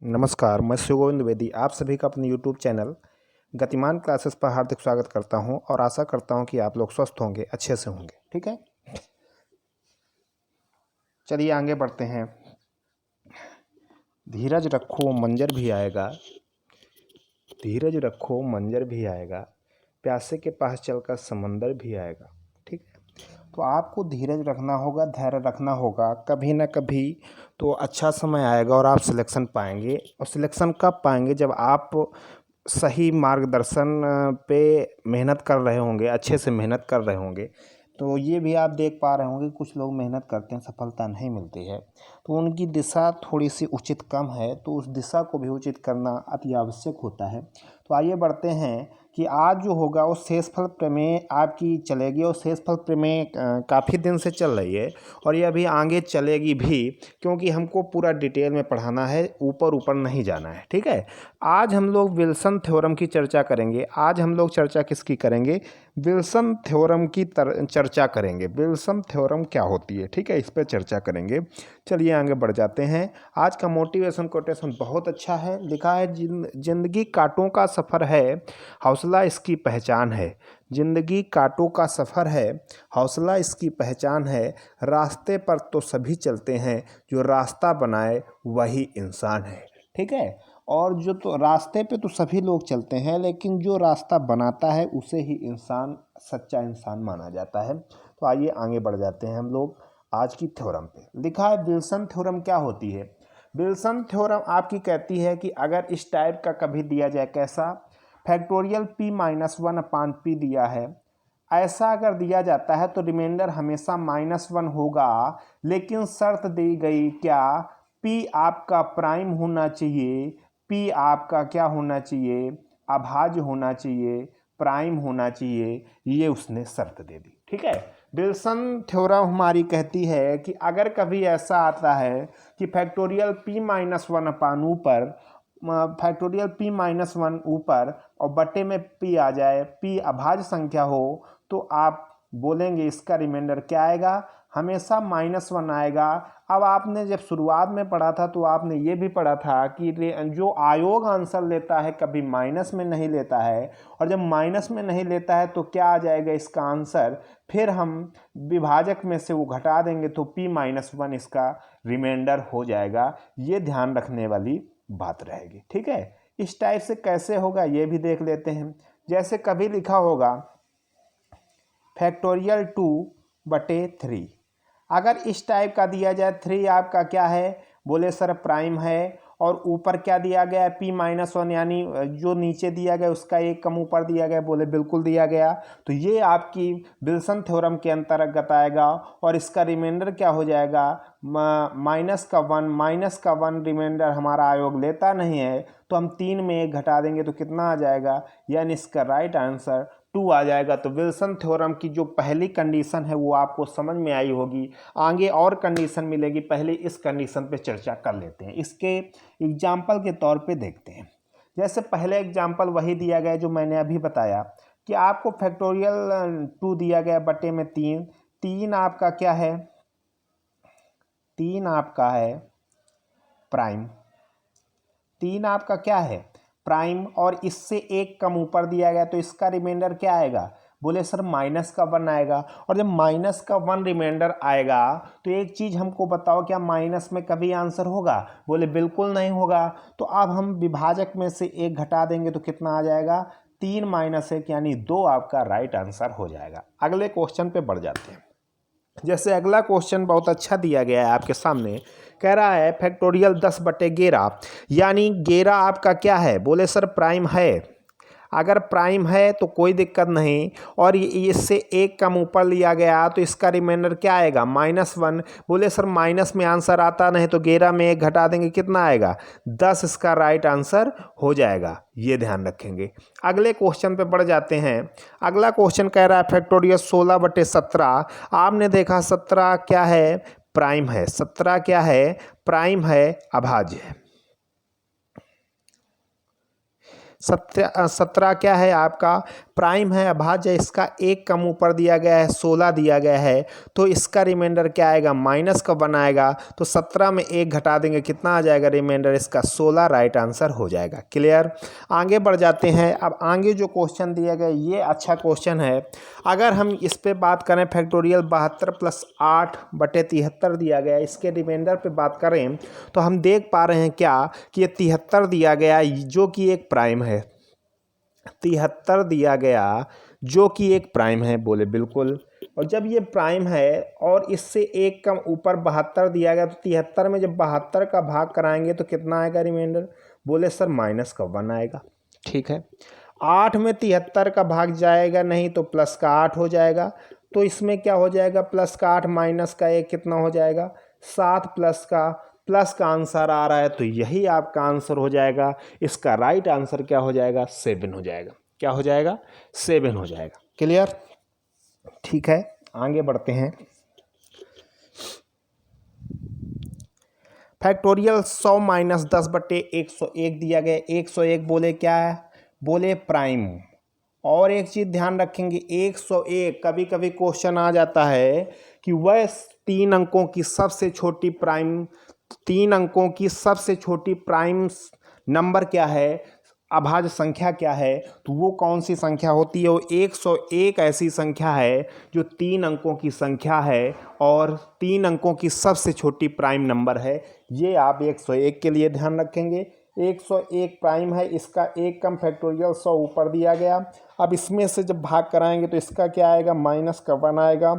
नमस्कार, मैं शिव गोविंद द्विवेदी आप सभी का अपने YouTube चैनल गतिमान क्लासेस पर हार्दिक स्वागत करता हूं और आशा करता हूं कि आप लोग स्वस्थ होंगे, अच्छे से होंगे। ठीक है, चलिए आगे बढ़ते हैं। धीरज रखो मंजर भी आएगा, धीरज रखो मंजर भी आएगा, प्यासे के पास चलकर समंदर भी आएगा। ठीक है, तो आपको धीरज रखना होगा, धैर्य रखना होगा। कभी ना कभी तो अच्छा समय आएगा और आप सिलेक्शन पाएंगे। और सिलेक्शन कब पाएंगे? जब आप सही मार्गदर्शन पे मेहनत कर रहे होंगे, अच्छे से मेहनत कर रहे होंगे। तो ये भी आप देख पा रहे होंगे कुछ लोग मेहनत करते हैं, सफलता नहीं मिलती है, तो उनकी दिशा थोड़ी सी उचित कम है, तो उस दिशा को भी उचित करना अति आवश्यक होता है। तो आइए बढ़ते हैं कि आज जो होगा वो शेषफल प्रमेय आपकी चलेगी, और शेषफल प्रमेय काफ़ी दिन से चल रही है और ये अभी आगे चलेगी भी, क्योंकि हमको पूरा डिटेल में पढ़ाना है, ऊपर ऊपर नहीं जाना है। ठीक है, आज हम लोग विल्सन थ्योरम की चर्चा करेंगे। आज हम लोग चर्चा किसकी करेंगे? विल्सन थ्योरम की चर्चा करेंगे। विल्सन थ्योरम क्या होती है, ठीक है, इस पर चर्चा करेंगे। चलिए आगे बढ़ जाते हैं। आज का मोटिवेशन कोटेशन बहुत अच्छा है, लिखा है जिंदगी कांटों का सफ़र है, हौसला इसकी पहचान है। जिंदगी कांटों का सफ़र है, हौसला इसकी पहचान है। रास्ते पर तो सभी चलते हैं, जो रास्ता बनाए वही इंसान है। ठीक है, और जो तो रास्ते पे तो सभी लोग चलते हैं, लेकिन जो रास्ता बनाता है उसे ही इंसान, सच्चा इंसान माना जाता है। तो आइए आगे बढ़ जाते हैं हम लोग आज की थ्योरम पे। लिखा है विल्सन थ्योरम क्या होती है? विल्सन थ्योरम आपकी कहती है कि अगर इस टाइप का कभी दिया जाए, कैसा? फैक्टोरियल p-1/p दिया है, ऐसा अगर दिया जाता है तो रिमाइंडर हमेशा -1 होगा, लेकिन शर्त दी गई क्या? p आपका प्राइम होना चाहिए, p आपका क्या होना चाहिए? अभाज्य होना चाहिए, प्राइम होना चाहिए। ये उसने शर्त दे दी। ठीक है, विल्सन थ्योरम हमारी कहती है कि अगर कभी ऐसा आता है कि फैक्टोरियल p-1 ऊपर, फैक्टोरियल p-1 ऊपर और बटे में p आ जाए, p अभाज्य संख्या हो, तो आप बोलेंगे इसका रिमाइंडर क्या आएगा? हमेशा -1 आएगा। अब आपने जब शुरुआत में पढ़ा था तो आपने ये भी पढ़ा था कि जो आयोग आंसर लेता है कभी माइनस में नहीं लेता है, और जब माइनस में नहीं लेता है तो क्या आ जाएगा इसका आंसर? फिर हम विभाजक में से वो घटा देंगे तो p-1 इसका रिमाइंडर हो जाएगा। ये ध्यान रखने वाली बात रहेगी। ठीक है, इस टाइप से कैसे होगा ये भी देख लेते हैं। जैसे कभी लिखा होगा फैक्टोरियल 2/3, अगर इस टाइप का दिया जाए, 3 आपका क्या है? बोले सर प्राइम है, और ऊपर क्या दिया गया है? p-1, यानी जो नीचे दिया गया उसका एक कम ऊपर दिया गया। बोले बिल्कुल दिया गया। तो ये आपकी विल्सन थ्योरम के अंतर्गत आएगा, और इसका रिमाइंडर क्या हो जाएगा? -1 रिमाइंडर हमारा आयोग लेता नहीं है, तो हम 3 में 1 घटा देंगे तो कितना आ जाएगा? यानी इसका राइट आंसर 2 आ जाएगा। तो विल्सन थ्योरम की जो पहली कंडीशन है वो आपको समझ में आई होगी। आगे और कंडीशन मिलेगी, पहले इस कंडीशन पे चर्चा कर लेते हैं। इसके एग्जाम्पल के तौर पे देखते हैं। जैसे पहले एग्जाम्पल वही दिया गया जो मैंने अभी बताया कि आपको फैक्टोरियल 2 दिया गया बटे में 3। 3 आपका क्या है? 3 आपका है प्राइम। 3 आपका क्या है? प्राइम, और इससे एक कम ऊपर दिया गया, तो इसका रिमाइंडर क्या आएगा? बोले सर -1 आएगा। और जब -1 रिमाइंडर आएगा तो एक चीज़ हमको बताओ, क्या माइनस में कभी आंसर होगा? बोले बिल्कुल नहीं होगा। तो अब हम विभाजक में से 1 घटा देंगे तो कितना आ जाएगा? 3 - 1 यानी 2 आपका राइट आंसर हो जाएगा। अगले क्वेश्चन पे बढ़ जाते हैं। जैसे अगला क्वेश्चन बहुत अच्छा दिया गया है आपके सामने, कह रहा है फैक्टोरियल 10/11, यानी 11 आपका क्या है? बोले सर प्राइम है। अगर प्राइम है तो कोई दिक्कत नहीं, और इससे एक कम ऊपर लिया गया तो इसका रिमाइंडर क्या आएगा? -1। बोले सर माइनस में आंसर आता नहीं, तो 11 में 1 घटा देंगे, कितना आएगा? 10 इसका राइट आंसर हो जाएगा। ये ध्यान रखेंगे। अगले क्वेश्चन पे बढ़ जाते हैं। अगला क्वेश्चन कह रहा है फैक्टोरियल 16/17, आपने देखा 17 क्या है? प्राइम है। 17 क्या है? प्राइम है, अभाज्य है। 17 क्या है आपका? प्राइम है, अभाज्य, इसका एक कम ऊपर दिया गया है 16 दिया गया है, तो इसका रिमाइंडर क्या आएगा, माइनस का 1 आएगा, तो 17 में 1 घटा देंगे, कितना आ जाएगा रिमाइंडर इसका 16, राइट आंसर हो जाएगा। क्लियर। आगे बढ़ जाते हैं। अब आगे जो क्वेश्चन दिया गया ये अच्छा क्वेश्चन है। अगर हम इस पे बात करें फैक्टोरियल 72 + 8/73 दिया गया है, इसके रिमाइंडर पे बात करें तो हम देख पा रहे हैं क्या कि ये 73 दिया गया जो कि एक प्राइम है, 73 दिया गया जो कि एक प्राइम है, बोले बिल्कुल। और जब ये प्राइम है और इससे एक कम ऊपर 72 दिया गया, तो 73 में जब 72 का भाग कराएंगे तो कितना आएगा रिमाइंडर, बोले सर माइनस का 1 आएगा। ठीक है, 8 में 73 का भाग जाएगा नहीं तो प्लस का 8 हो जाएगा, तो इसमें क्या हो जाएगा, प्लस का 8 माइनस का 1 कितना हो जाएगा 7, प्लस का आंसर आ रहा है, तो यही आपका आंसर हो जाएगा। इसका राइट आंसर क्या हो जाएगा, 7 हो जाएगा। क्या हो जाएगा, 7 हो जाएगा। क्लियर। ठीक है, आगे बढ़ते हैं। फैक्टोरियल 100 - 10/101 दिया गया, 101 बोले क्या है, बोले प्राइम। और एक चीज़ ध्यान रखेंगे, 101 कभी कभी क्वेश्चन आ जाता है कि वह 3 अंकों की सबसे छोटी प्राइम, 3 अंकों की सबसे छोटी प्राइम नंबर क्या है, अभाज्य संख्या क्या है, तो वो कौन सी संख्या होती है, वो 101 ऐसी संख्या है जो 3 अंकों की संख्या है और 3 अंकों की सबसे छोटी प्राइम नंबर है। ये आप 101 के लिए ध्यान रखेंगे। 101 प्राइम है, इसका एक कम फैक्टोरियल 100 ऊपर दिया गया। अब इसमें से जब भाग कराएंगे तो इसका क्या आएगा, माइनस का 1 आएगा,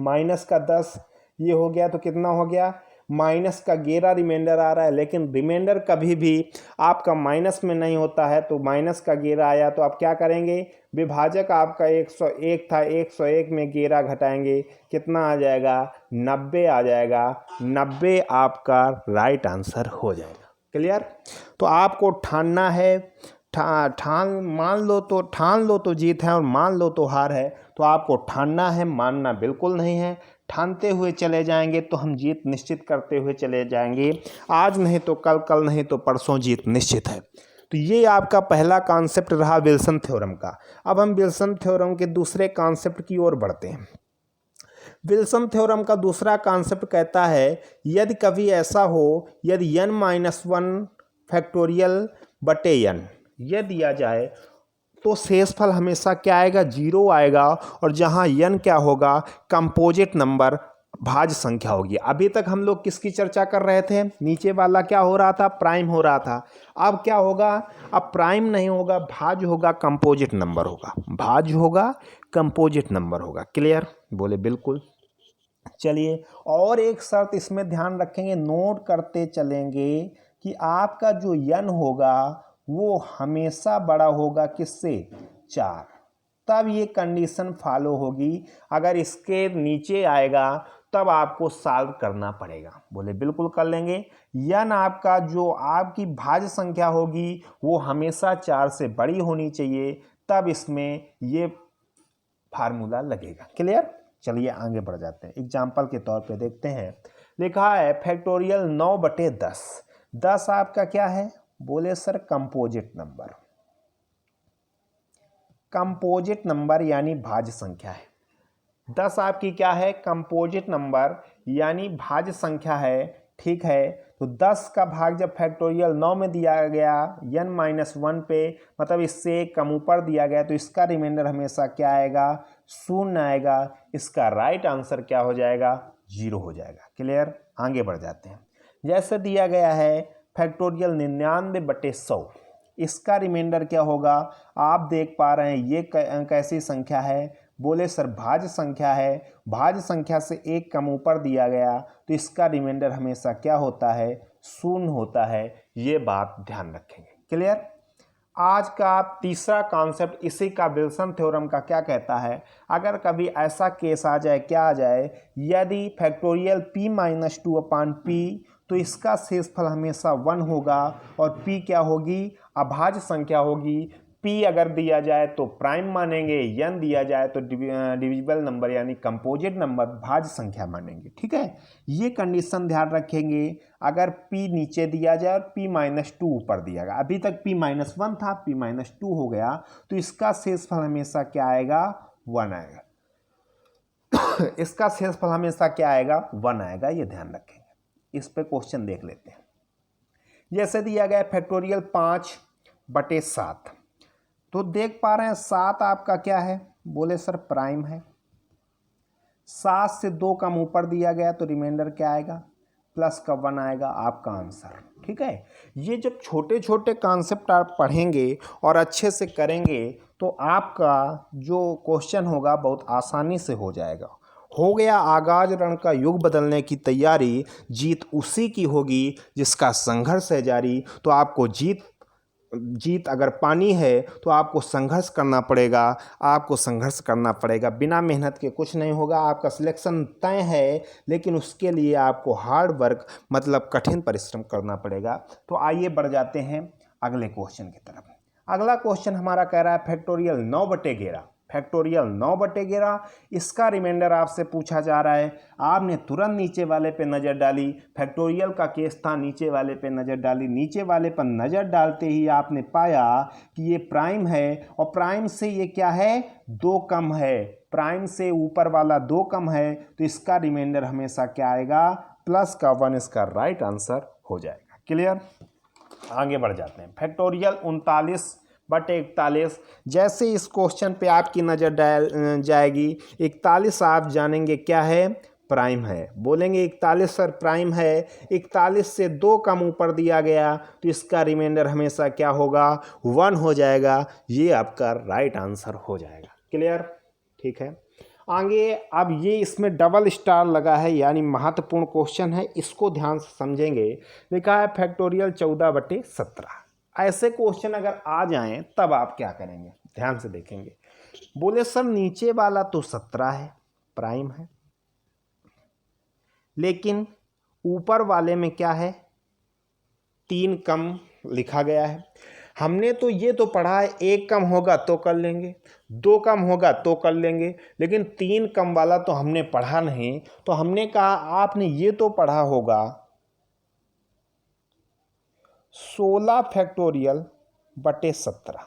माइनस का 10 ये हो गया, तो कितना हो गया, माइनस का 11 रिमाइंडर आ रहा है। लेकिन रिमाइंडर कभी भी आपका माइनस में नहीं होता है, तो माइनस का 11 आया तो आप क्या करेंगे, विभाजक आपका 101 था, 101 में 11 घटाएंगे, कितना आ जाएगा, 90 आ जाएगा। 90 आपका राइट आंसर हो जाएगा। क्लियर। तो आपको ठानना है, ठान लो तो जीत है और मान लो तो हार है। तो आपको ठानना है, मानना बिल्कुल नहीं है। ठानते हुए चले जाएंगे तो हम जीत निश्चित करते हुए चले जाएंगे। आज नहीं तो कल, कल नहीं तो परसों जीत निश्चित है। तो ये आपका पहला कॉन्सेप्ट रहा विल्सन थ्योरम का। अब हम विल्सन थ्योरम के दूसरे कॉन्सेप्ट की ओर बढ़ते हैं। विल्सन थ्योरम का दूसरा कॉन्सेप्ट कहता है, यदि कभी ऐसा हो, यदि n-1 फैक्टोरियल बटे n यह दिया जाए तो शेषफल हमेशा क्या आएगा, 0 आएगा। और जहां n क्या होगा, कंपोजिट नंबर, भाज्य संख्या होगी। अभी तक हम लोग किसकी चर्चा कर रहे थे, नीचे वाला क्या हो रहा था, प्राइम हो रहा था। अब क्या होगा, अब प्राइम नहीं होगा, भाज्य होगा, कंपोजिट नंबर होगा, भाज्य होगा, कंपोजिट नंबर होगा। क्लियर, बोले बिल्कुल। चलिए, और एक शर्त इसमें ध्यान रखेंगे, नोट करते चलेंगे कि आपका जो n होगा वो हमेशा बड़ा होगा किससे, 4, तब ये कंडीशन फॉलो होगी। अगर इसके नीचे आएगा तब आपको सॉल्व करना पड़ेगा। बोले बिल्कुल कर लेंगे। n आपका जो आपकी भाज्य संख्या होगी वो हमेशा 4 से बड़ी होनी चाहिए, तब इसमें ये फार्मूला लगेगा। क्लियर। चलिए आगे बढ़ जाते हैं। एग्जाम्पल के तौर पे देखते हैं। लिखा है फैक्टोरियल 9/10। 10 आपका क्या है, बोले sir composite number. Composite number यानी भाज्य संख्या है। 10 आपकी क्या है, कंपोजिट नंबर यानी भाज्य संख्या है। ठीक है, तो 10 का भाग जब फैक्टोरियल 9 में दिया गया n-1 पे, मतलब इससे कम ऊपर दिया गया, तो इसका रिमाइंडर हमेशा क्या आएगा, 0 आएगा। इसका राइट आंसर क्या हो जाएगा, 0 हो जाएगा। क्लियर। आगे बढ़ जाते हैं। जैसे दिया गया है फैक्टोरियल 99/100, इसका रिमाइंडर क्या होगा, आप देख पा रहे हैं ये कैसी संख्या है, बोले सर भाज्य संख्या है। भाज्य संख्या से एक कम ऊपर दिया गया तो इसका रिमाइंडर हमेशा क्या होता है, 0 होता है। ये बात ध्यान रखेंगे। क्लियर। आज का तीसरा कॉन्सेप्ट इसी का विल्सन थ्योरम का क्या कहता है, अगर कभी ऐसा केस आ जाए, क्या आ जाए, यदि फैक्टोरियल p-2/p, तो इसका शेषफल हमेशा 1 होगा और p क्या होगी, अभाज्य संख्या होगी। p अगर दिया जाए तो प्राइम मानेंगे, n दिया जाए तो डिविजिबल नंबर यानी कंपोजिट नंबर भाज्य संख्या मानेंगे। ठीक है, ये कंडीशन ध्यान रखेंगे। अगर p नीचे दिया जाए और p-2 ऊपर दिया गया, अभी तक p-1 था, p-2 हो गया, तो इसका शेषफल हमेशा क्या आएगा? 1 आएगा। इसका शेषफल हमेशा क्या आएगा? 1 आएगा, ये ध्यान रखेंगे। इस पे क्वेश्चन देख लेते हैं। जैसे दिया गया फैक्टोरियल 5/7, तो देख पा रहे हैं 7 आपका क्या है? बोले सर प्राइम है। 7 से 2 कम ऊपर दिया गया तो रिमाइंडर क्या आएगा? प्लस का 1 आएगा आपका आंसर। ठीक है, ये जब छोटे छोटे कॉन्सेप्ट आप पढ़ेंगे और अच्छे से करेंगे तो आपका जो क्वेश्चन होगा बहुत आसानी से हो जाएगा। हो गया आगाज रण का युग बदलने की तैयारी, जीत उसी की होगी जिसका संघर्ष है जारी। तो आपको जीत अगर पानी है तो आपको संघर्ष करना पड़ेगा, आपको संघर्ष करना पड़ेगा। बिना मेहनत के कुछ नहीं होगा। आपका सिलेक्शन तय है, लेकिन उसके लिए आपको हार्ड वर्क मतलब कठिन परिश्रम करना पड़ेगा। तो आइए बढ़ जाते हैं अगले क्वेश्चन की तरफ। अगला क्वेश्चन हमारा कह रहा है फैक्टोरियल 9/11। फैक्टोरियल 9/11, इसका रिमाइंडर आपसे पूछा जा रहा है। आपने तुरंत नीचे वाले पे नज़र डाली, फैक्टोरियल का केस था, नीचे वाले पे नज़र डाली। नीचे वाले पर नज़र डालते ही आपने पाया कि ये प्राइम है और प्राइम से ये क्या है? 2 कम है। प्राइम से ऊपर वाला 2 कम है, तो इसका रिमाइंडर हमेशा क्या आएगा? प्लस का 1 इसका राइट आंसर हो जाएगा। क्लियर? आगे बढ़ जाते हैं। फैक्टोरियल 39/41, जैसे इस क्वेश्चन पे आपकी नज़र जाएगी, 41 आप जानेंगे क्या है? प्राइम है। बोलेंगे 41 सर प्राइम है, 41 से 2 कम ऊपर दिया गया तो इसका रिमाइंडर हमेशा क्या होगा? 1 हो जाएगा। ये आपका राइट आंसर हो जाएगा। क्लियर? ठीक है, आगे अब ये इसमें डबल स्टार लगा है यानी महत्वपूर्ण क्वेश्चन है, इसको ध्यान से समझेंगे। लिखा है फैक्टोरियल 14/17। ऐसे क्वेश्चन अगर आ जाएं तब आप क्या करेंगे? ध्यान से देखेंगे। बोले सर नीचे वाला तो 17 है, प्राइम है, लेकिन ऊपर वाले में क्या है? 3 कम लिखा गया है। हमने तो ये तो पढ़ा है 1 कम होगा तो कर लेंगे, 2 कम होगा तो कर लेंगे, लेकिन 3 कम वाला तो हमने पढ़ा नहीं। तो हमने कहा आपने ये तो पढ़ा होगा 16/17।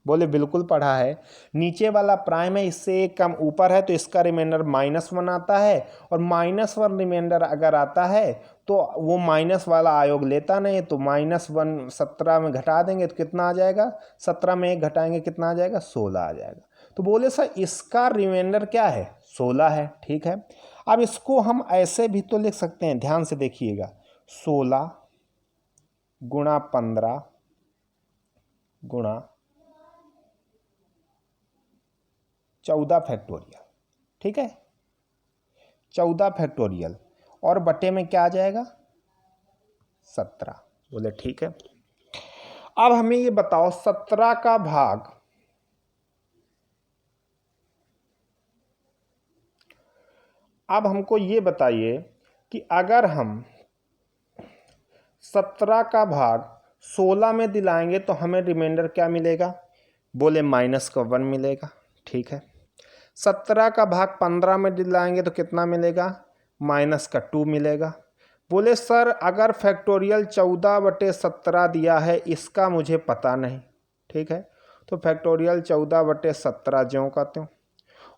बोले बिल्कुल पढ़ा है। नीचे वाला प्राइम है, इससे 1 कम ऊपर है तो इसका रिमाइंडर -1 आता है, और -1 रिमाइंडर अगर आता है तो वो माइनस वाला आयोग लेता नहीं, तो -1 17 में घटा देंगे तो कितना आ जाएगा? 17 में 1 घटाएंगे कितना आ जाएगा? 16 आ जाएगा। तो बोले सर इसका रिमाइंडर क्या है? 16 है। ठीक है, अब इसको हम ऐसे भी तो लिख सकते हैं, ध्यान से देखिएगा। 16 गुणा 15 गुणा 14 फैक्टोरियल। ठीक है, 14 फैक्टोरियल और बटे में क्या आ जाएगा? 17। बोले ठीक है। अब हमें ये बताओ 17 का भाग अब हमको ये बताइए कि अगर हम 17 का भाग 16 में दिलाएंगे तो हमें रिमाइंडर क्या मिलेगा? बोले -1 मिलेगा। ठीक है, 17 का भाग 15 में दिलाएंगे तो कितना मिलेगा? -2 मिलेगा। बोले सर अगर फैक्टोरियल 14/17 दिया है, इसका मुझे पता नहीं। ठीक है, तो फैक्टोरियल 14/17 ज्यों का त्यों,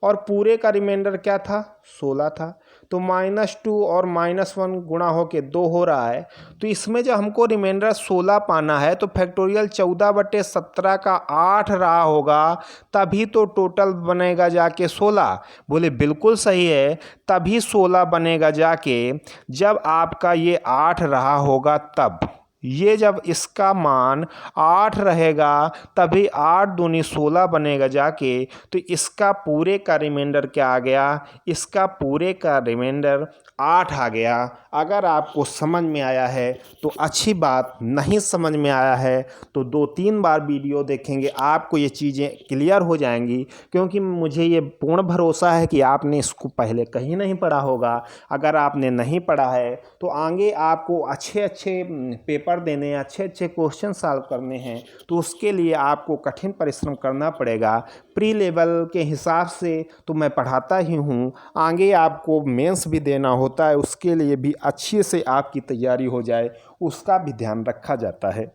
और पूरे का रिमाइंडर क्या था? 16 था। तो -2 और -1 गुणा होके 2 हो रहा है। तो इसमें जब हमको रिमाइंडर 16 पाना है तो फैक्टोरियल 14/17 का 8 रहा होगा, तभी तो टोटल बनेगा जाके 16। बोले बिल्कुल सही है, तभी 16 बनेगा जाके जब आपका ये 8 रहा होगा तब। ये जब इसका मान 8 रहेगा तभी 8 दूनी 16 बनेगा जाके। तो इसका पूरे का रिमाइंडर क्या आ गया? इसका पूरे का रिमाइंडर 8 आ गया। अगर आपको समझ में आया है तो अच्छी बात, नहीं समझ में आया है तो 2-3 बार वीडियो देखेंगे, आपको ये चीज़ें क्लियर हो जाएंगी। क्योंकि मुझे ये पूर्ण भरोसा है कि आपने इसको पहले कहीं नहीं पढ़ा होगा। अगर आपने नहीं पढ़ा है तो आगे आपको अच्छे अच्छे पेपर पेपर देने हैं, अच्छे अच्छे क्वेश्चन सॉल्व करने हैं, तो उसके लिए आपको कठिन परिश्रम करना पड़ेगा। प्री लेवल के हिसाब से तो मैं पढ़ाता ही हूँ, आगे आपको मेंस भी देना होता है, उसके लिए भी अच्छे से आपकी तैयारी हो जाए उसका भी ध्यान रखा जाता है।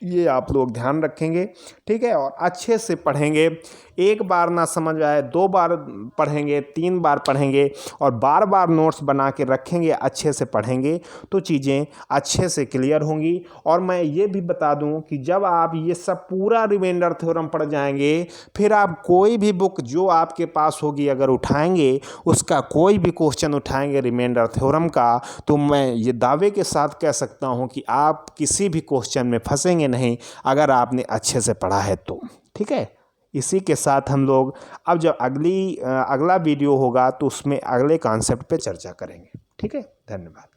ये आप लोग ध्यान रखेंगे, ठीक है, और अच्छे से पढ़ेंगे। एक बार ना समझ आए 2 बार पढ़ेंगे, 3 बार पढ़ेंगे और बार बार नोट्स बना के रखेंगे, अच्छे से पढ़ेंगे तो चीज़ें अच्छे से क्लियर होंगी। और मैं ये भी बता दूं कि जब आप ये सब पूरा रिमाइंडर थ्योरम पढ़ जाएंगे, फिर आप कोई भी बुक जो आपके पास होगी अगर उठाएंगे, उसका कोई भी क्वेश्चन उठाएंगे रिमाइंडर थ्योरम का, तो मैं ये दावे के साथ कह सकता हूँ कि आप किसी भी क्वेश्चन में फंसेंगे नहीं, अगर आपने अच्छे से पढ़ा है तो। ठीक है, इसी के साथ हम लोग अब जब अगला वीडियो होगा तो उसमें अगले कॉन्सेप्ट पे चर्चा करेंगे। ठीक है, धन्यवाद।